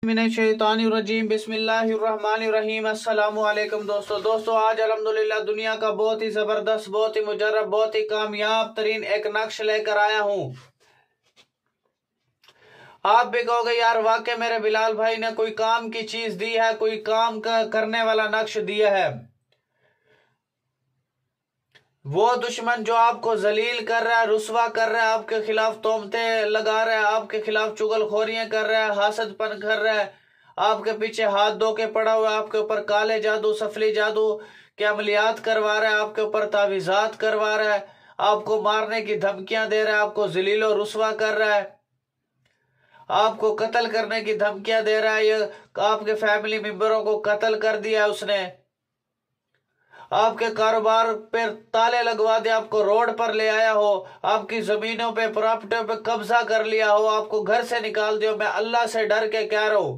मिनश्शैतानिर्रजीम बिस्मिल्लाहिर्रहमानिर्रहीम। अस्सलामु अलैकुम दोस्तों आज अल्हम्दुलिल्लाह दुनिया का बहुत ही ज़बरदस्त, बहुत ही मुजर्रब, बहुत ही कामयाब तरीन एक नक्श लेकर आया हूँ। आप भी कहोगे यार वाकई मेरे बिलाल भाई ने कोई काम की चीज दी है, कोई काम करने वाला नक्श दिया है। वो दुश्मन जो आपको जलील कर रहा है, रुसवा कर रहा है, आपके खिलाफ तोहमतें लगा रहा है, आपके खिलाफ चुगलखोरियां कर रहा है, हासदपन कर रहा है, आपके पीछे हाथ धो के पड़ा हुआ है, आपके ऊपर काले जादू सफली जादू के अमलियात करवा रहा है, आपके ऊपर तावीज़ात करवा रहा है, आपको मारने की धमकियां दे रहा है, आपको जलील और रुसवा कर रहा है, आपको कत्ल करने की धमकियां दे रहा है। ये आपके फैमिली मेंबरों को कत्ल कर दिया है उसने, आपके कारोबार पे ताले लगवा दिया, आपको रोड पर ले आया हो, आपकी जमीनों पे प्रॉपर्टियों पे कब्जा कर लिया हो, आपको घर से निकाल दिया। मैं अल्लाह से डर के कह रहा हूं,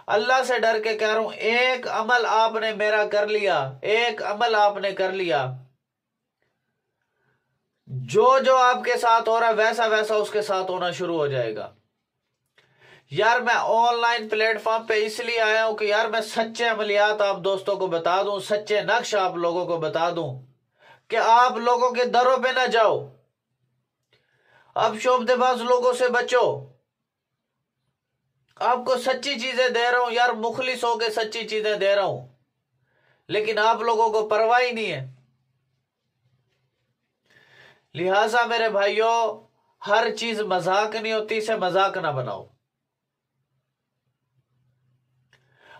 अल्लाह से डर के कह रहा हूं, एक अमल आपने मेरा कर लिया, एक अमल आपने कर लिया, जो जो आपके साथ हो रहा है वैसा वैसा उसके साथ होना शुरू हो जाएगा। यार मैं ऑनलाइन प्लेटफॉर्म पे इसलिए आया हूं कि यार मैं सच्चे अमलियात आप दोस्तों को बता दूं, सच्चे नक्श आप लोगों को बता दूं कि आप लोगों के दरों पे ना जाओ। अब शोबदेबाज लोगों से बचो। आपको सच्ची चीजें दे रहा हूं यार, मुखलिस होके सच्ची चीजें दे रहा हूं, लेकिन आप लोगों को परवाह ही नहीं है। लिहाजा मेरे भाइयों, हर चीज मजाक नहीं होती, इसे मजाक ना बनाओ।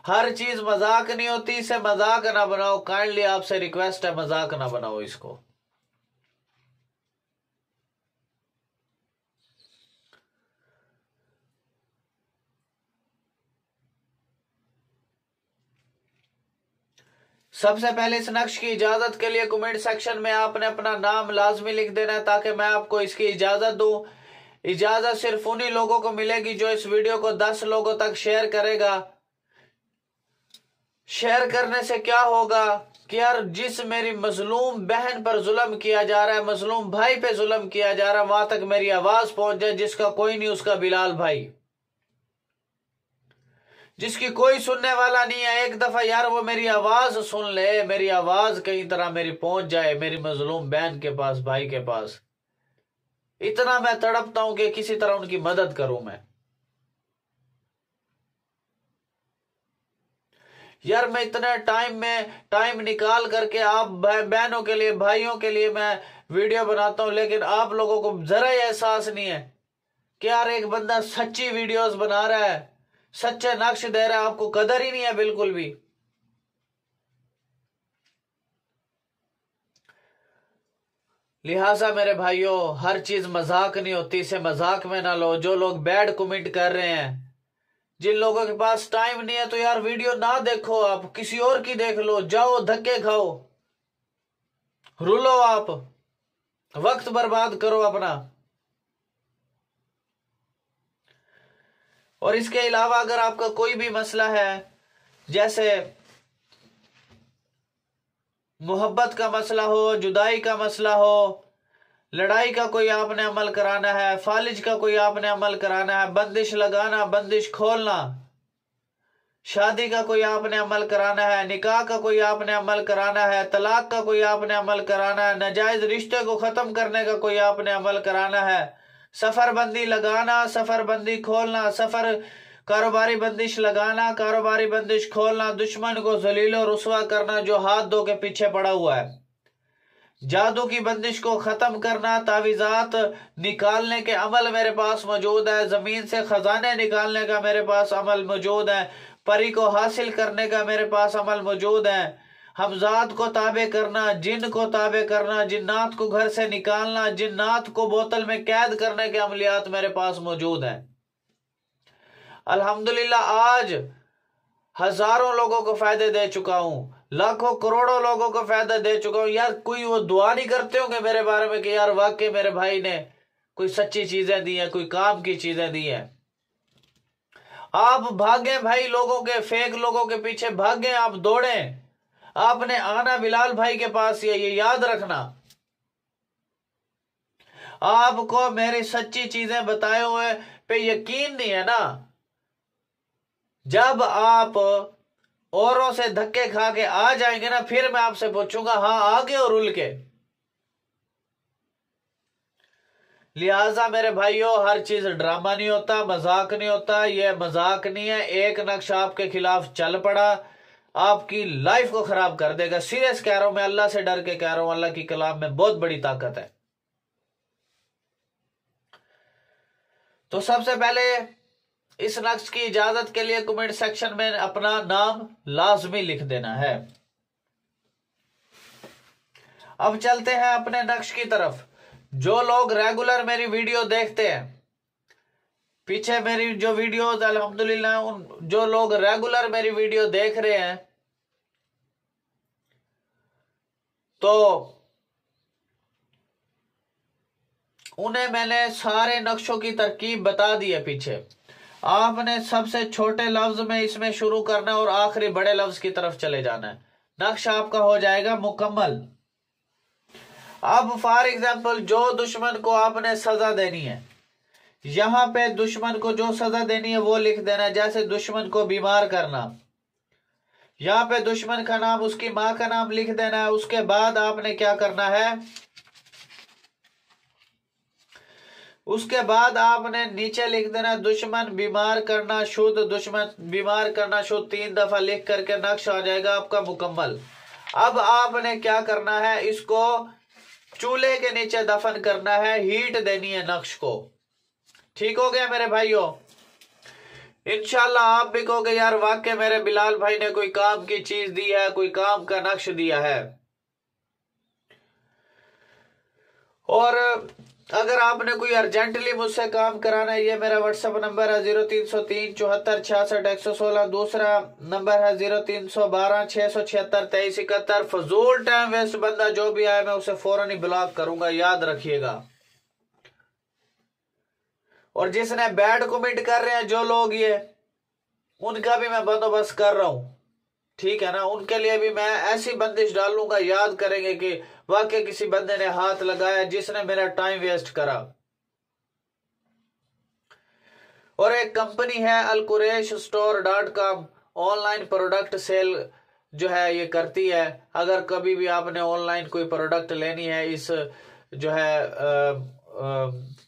हर चीज मजाक नहीं होती, इसे मजाक ना बनाओ। काइंडली आपसे रिक्वेस्ट है, मजाक ना बनाओ इसको। सबसे पहले इस नक्श की इजाजत के लिए कमेंट सेक्शन में आपने अपना नाम लाजमी लिख देना है, ताकि मैं आपको इसकी इजाजत दूं। इजाजत सिर्फ उन्हीं लोगों को मिलेगी जो इस वीडियो को 10 लोगों तक शेयर करेगा। शेयर करने से क्या होगा कि यार जिस मेरी मजलूम बहन पर जुल्म किया जा रहा है, मजलूम भाई पे जुल्म किया जा रहा है, वहां तक मेरी आवाज पहुंच जाए। जिसका कोई नहीं उसका बिलाल भाई, जिसकी कोई सुनने वाला नहीं है, एक दफा यार वो मेरी आवाज सुन ले, मेरी आवाज कहीं तरह मेरी पहुंच जाए मेरी मजलूम बहन के पास, भाई के पास। इतना मैं तड़पता हूं कि किसी तरह उनकी मदद करूं मैं। यार मैं इतने टाइम निकाल करके आप बहनों के लिए, भाइयों के लिए मैं वीडियो बनाता हूं, लेकिन आप लोगों को जरा ही एहसास नहीं है कि यार एक बंदा सच्ची वीडियोस बना रहा है, सच्चे नक्श दे रहा है, आपको कदर ही नहीं है बिल्कुल भी। लिहाजा मेरे भाइयों, हर चीज मजाक नहीं होती, इसे मजाक में ना लो। जो लोग बैड कमेंट कर रहे हैं, जिन लोगों के पास टाइम नहीं है, तो यार वीडियो ना देखो, आप किसी और की देख लो, जाओ धक्के खाओ, रुलो, आप वक्त बर्बाद करो अपना। और इसके अलावा अगर आपका कोई भी मसला है, जैसे मोहब्बत का मसला हो, जुदाई का मसला हो, लड़ाई का कोई आपने अमल कराना है, फालिज का कोई आपने अमल कराना है, बंदिश लगाना, बंदिश खोलना, शादी का कोई आपने अमल कराना है, निकाह का कोई आपने अमल कराना है, तलाक का कोई आपने अमल कराना है, नाजायज रिश्ते को खत्म करने का कोई आपने अमल कराना है, सफरबंदी लगाना, सफरबंदी खोलना, सफर कारोबारी बंदिश लगाना, कारोबारी बंदिश खोलना, दुश्मन को जलील और रुसवा करना जो हाथ धो के पीछे पड़ा हुआ है, जादू की बंदिश को खत्म करना, तावीज़ात निकालने के अमल मेरे पास मौजूद है, जमीन से खजाने निकालने का मेरे पास अमल मौजूद है, परी को हासिल करने का मेरे पास अमल मौजूद है, हमजात को ताबे करना, जिन को ताबे करना, जिन्नात को घर से निकालना, जिन्नात को बोतल में कैद करने के अमलियात मेरे पास मौजूद है। अल्हम्दुलिल्लाह आज हजारों लोगों को फायदे दे चुका हूं, लाखों करोड़ों लोगों को फायदा दे चुका हूं। यार कोई वो दुआ नहीं करते होंगे मेरे बारे में कि यार वाकई मेरे भाई ने कोई सच्ची चीजें दी हैं, कोई काम की चीजें दी हैं। आप भागे भाई, लोगों के, फेक लोगों के पीछे भागे, आप दौड़े, आपने आना बिलाल भाई के पास, ये याद रखना। आपको मेरी सच्ची चीजें बताए हुए पे यकीन नहीं है ना, जब आप औरों से धक्के खा के आ जाएंगे ना, फिर मैं आपसे पूछूंगा हाँ आगे और उल के। लिहाजा मेरे भाइयों, हर चीज ड्रामा नहीं होता, मजाक नहीं होता। ये मजाक नहीं है। एक नक्श आपके खिलाफ चल पड़ा, आपकी लाइफ को खराब कर देगा। सीरियस कह रहा हूं मैं, अल्लाह से डर के कह रहा हूं। अल्लाह की कलाम में बहुत बड़ी ताकत है। तो सबसे पहले इस नक्श की इजाजत के लिए कमेंट सेक्शन में अपना नाम लाजमी लिख देना है। अब चलते हैं अपने नक्श की तरफ। जो लोग रेगुलर मेरी वीडियो देखते हैं, पीछे मेरी जो वीडियोस अल्हम्दुलिल्लाह, उन जो लोग रेगुलर मेरी वीडियो देख रहे हैं, तो उन्हें मैंने सारे नक्शों की तरकीब बता दी है पीछे। आपने सबसे छोटे लफ्ज में इसमें शुरू करना और आखिरी बड़े लफ्ज की तरफ चले जाना है। नक्श आपका हो जाएगा मुकम्मल। अब फॉर एग्जाम्पल, जो दुश्मन को आपने सजा देनी है, यहां पे दुश्मन को जो सजा देनी है वो लिख देना है। जैसे दुश्मन को बीमार करना, यहां पे दुश्मन का नाम, उसकी मां का नाम लिख देना है। उसके बाद आपने क्या करना है, उसके बाद आपने नीचे लिख देना दुश्मन बीमार करना शुद्ध, दुश्मन बीमार करना शुद्ध 3 दफा लिख करके नक्श आ जाएगा आपका मुकम्मल। अब आपने क्या करना है, इसको चूल्हे के नीचे दफन करना है, हीट देनी है नक्श को। ठीक हो गया मेरे भाइयों? इंशाल्लाह आप भी कहोगे यार वाकई मेरे बिलाल भाई ने कोई काम की चीज दी है, कोई काम का नक्श दिया है। और अगर आपने कोई अर्जेंटली मुझसे काम कराना है, ये मेरा व्हाट्सएप नंबर है 0303 74 66 116। दूसरा नंबर है 0312 676 23 71। फजूल टाइम वेस्ट बंदा जो भी आए मैं उसे फौरन ही ब्लॉक करूंगा, याद रखिएगा। और जिसने बैड कमेंट कर रहे हैं जो लोग, ये उनका भी मैं बंदोबस्त कर रहा हूं, ठीक है ना। उनके लिए भी मैं ऐसी बंदिश डालूंगा, याद करेंगे कि वाकई किसी बंदे ने हाथ लगाया जिसने मेरा टाइम वेस्ट करा। और एक कंपनी है alqureshstore.com, ऑनलाइन प्रोडक्ट सेल जो है ये करती है। अगर कभी भी आपने ऑनलाइन कोई प्रोडक्ट लेनी है, इस जो है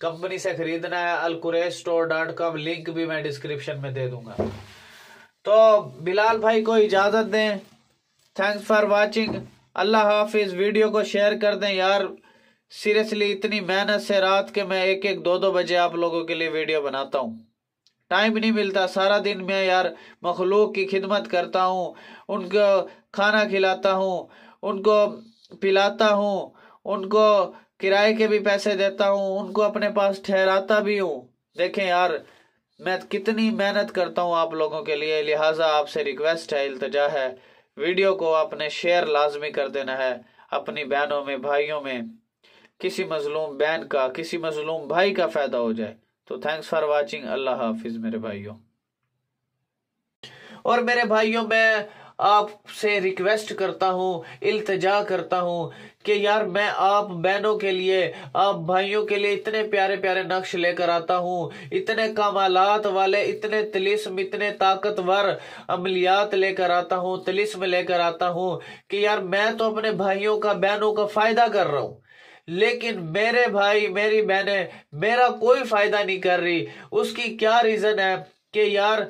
कंपनी से खरीदना है, alqureshstore.com, लिंक भी मैं डिस्क्रिप्शन में दे दूंगा। तो बिलाल भाई को इजाजत दें। Thanks for watching. Allah Hafiz. Video को शेयर कर दें यार। सीरियसली इतनी मेहनत से रात के मैं 1-1, 2-2 बजे आप लोगों के लिए वीडियो बनाता हूँ। टाइम नहीं मिलता। सारा दिन मैं यार मखलूक की खिदमत करता हूँ, उनको खाना खिलाता हूँ, उनको पिलाता हूँ, उनको किराए के भी पैसे देता हूँ, उनको अपने पास ठहराता भी हूँ। देखें यार मैं कितनी मेहनत करता हूँ आप लोगों के लिए। लिहाजा आपसे रिक्वेस्ट है, इल्तिजा है, वीडियो को आपने शेयर लाजमी कर देना है अपनी बहनों में, भाइयों में। किसी मजलूम बहन का, किसी मजलूम भाई का फायदा हो जाए। तो थैंक्स फॉर वाचिंग। अल्लाह हाफिज मेरे भाइयों। और मेरे भाइयों, मैं आपसे रिक्वेस्ट करता हूँ, इल्तिजा करता हूँ कि यार मैं आप बहनों के लिए, आप भाइयों के लिए इतने प्यारे प्यारे नक्श लेकर आता हूँ, इतने कमालात वाले, इतने तिलिस्म, इतने ताकतवर अमलियात लेकर आता हूँ, तिलिस्म लेकर आता हूँ कि यार मैं तो अपने भाइयों का, बहनों का फायदा कर रहा हूँ, लेकिन मेरे भाई, मेरी बहनें मेरा कोई फायदा नहीं कर रही। उसकी क्या रीजन है कि यार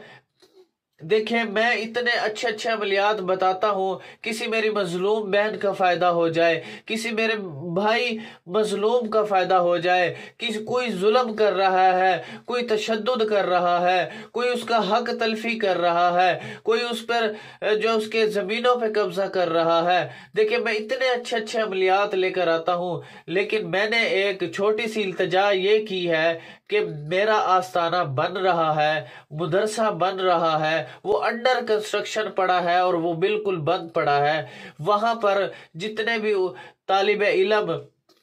देखें मैं इतने अच्छे अच्छे अमलियात बताता हूँ, किसी मेरी मजलूम बहन का फायदा हो जाए, किसी मेरे भाई मजलूम का फायदा हो जाए, किसी कोई जुल्म कर रहा है, कोई तशद्दुद कर रहा है, कोई उसका हक तलफी कर रहा है, कोई उस पर जो उसके जमीनों पे कब्जा कर रहा है। देखिए मैं इतने अच्छे अच्छे अमलियात लेकर आता हूँ, लेकिन मैंने एक छोटी सी इल्तिजा ये की है कि मेरा आस्थाना बन रहा है, मदरसा बन रहा है, वो अंडर कंस्ट्रक्शन पड़ा है और वो बिल्कुल बंद पड़ा है। वहां पर जितने भी तालिबे इल्म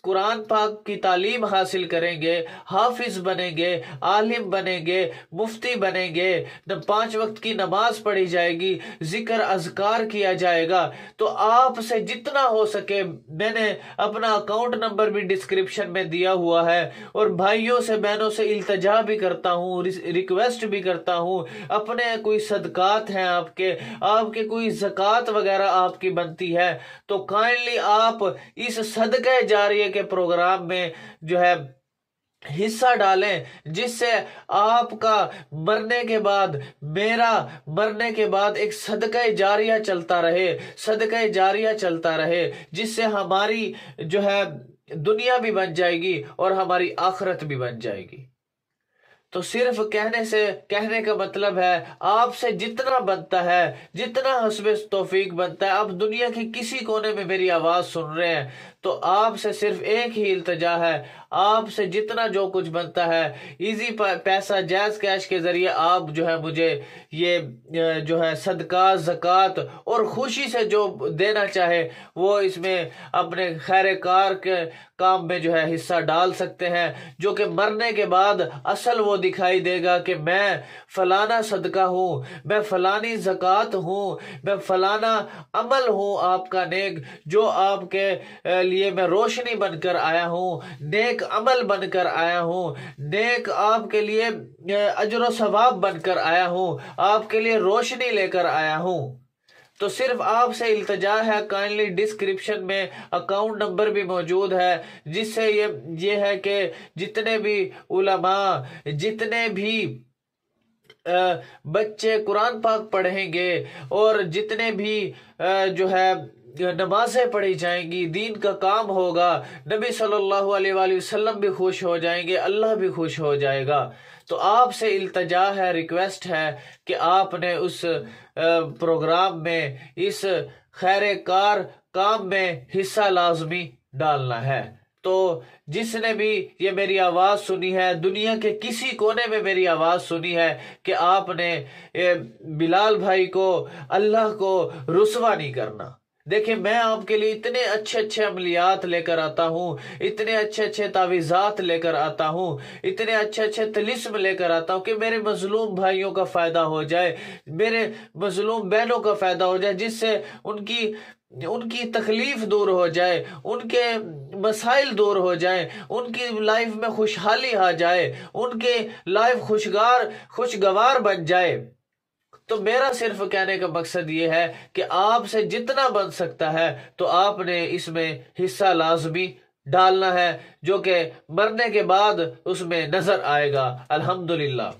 कुरान पाक की तालीम हासिल करेंगे, हाफिज बनेंगे, आलिम बनेंगे, मुफ्ती बनेंगे, 5 वक्त की नमाज पढ़ी जाएगी, जिक्र अज़कार किया जाएगा। तो आपसे जितना हो सके, मैंने अपना अकाउंट नंबर भी डिस्क्रिप्शन में दिया हुआ है, और भाइयों से बहनों से इल्तजा भी करता हूँ, रिक्वेस्ट भी करता हूँ, अपने कोई सदकात हैं आपके कोई ज़कात वगैरह आपकी बनती है, तो काइंडली आप इस सदका जारिया के प्रोग्राम में जो है हिस्सा डालें, जिससे आपका मरने के बाद, मेरा मरने के बाद एक सदका जारिया चलता रहे, सदका जारिया चलता रहे, जिससे हमारी जो है दुनिया भी बन जाएगी और हमारी आखिरत भी बन जाएगी। तो सिर्फ कहने का मतलब है, आपसे जितना बनता है, जितना हस्बे तौफीक बनता है, आप दुनिया के किसी कोने में मेरी आवाज सुन रहे हैं, तो आपसे सिर्फ एक ही इल्तजा है, आपसे जितना जो कुछ बनता है, इजी पैसा जायज कैश के जरिए आप जो है मुझे ये जो है सदका, ज़कात और खुशी से जो देना चाहे वो इसमें अपने खैर कार के काम में जो है हिस्सा डाल सकते हैं, जो कि मरने के बाद असल वो दिखाई देगा कि मैं फलाना सदका हूँ, मैं फलानी ज़कात हूँ, मैं फलाना अमल हूँ आपका नेक, जो आपके लिए मैं रोशनी बनकर आया हूँ, नेक अमल बनकर आया हूँ, नेक आपके लिए अजर व सवाब बनकर आया हूँ, आपके लिए रोशनी लेकर आया हूँ। तो सिर्फ आपसे इल्तजा है, काइंडली डिस्क्रिप्शन में अकाउंट नंबर भी मौजूद है, जिससे ये है कि जितने भी उलमा, जितने भी बच्चे कुरान पाक पढ़ेंगे और जितने भी जो है नमाजें पढ़ी जाएंगी, दीन का काम होगा, नबी सल्लल्लाहु अलैहि वसल्लम भी खुश हो जाएंगे, अल्लाह भी खुश हो जाएगा। तो आपसे इल्तजा है, रिक्वेस्ट है कि आपने उस प्रोग्राम में, इस खैर कार काम में हिस्सा लाजमी डालना है। तो जिसने भी ये मेरी आवाज सुनी है, दुनिया के किसी कोने में मेरी आवाज सुनी है, कि आपने बिलाल भाई को, अल्लाह को रुसवा नहीं करना। देखिए, मैं आपके लिए इतने अच्छे अच्छे अमलियात लेकर आता हूँ, इतने अच्छे अच्छे तावीज़ात लेकर आता हूँ, इतने अच्छे अच्छे तिलिस्म लेकर आता हूँ कि मेरे मजलूम भाइयों का फायदा हो जाए, मेरे मजलूम बहनों का फायदा हो जाए, जिससे उनकी तकलीफ दूर हो जाए, उनके मसाइल दूर हो जाए, उनकी लाइफ में खुशहाली आ जाए, उनके लाइफ खुशगवार बन जाए। तो मेरा सिर्फ कहने का मकसद ये है कि आपसे जितना बन सकता है तो आपने इसमें हिस्सा लाजमी डालना है, जो कि मरने के बाद उसमें नजर आएगा। अल्हम्दुलिल्लाह।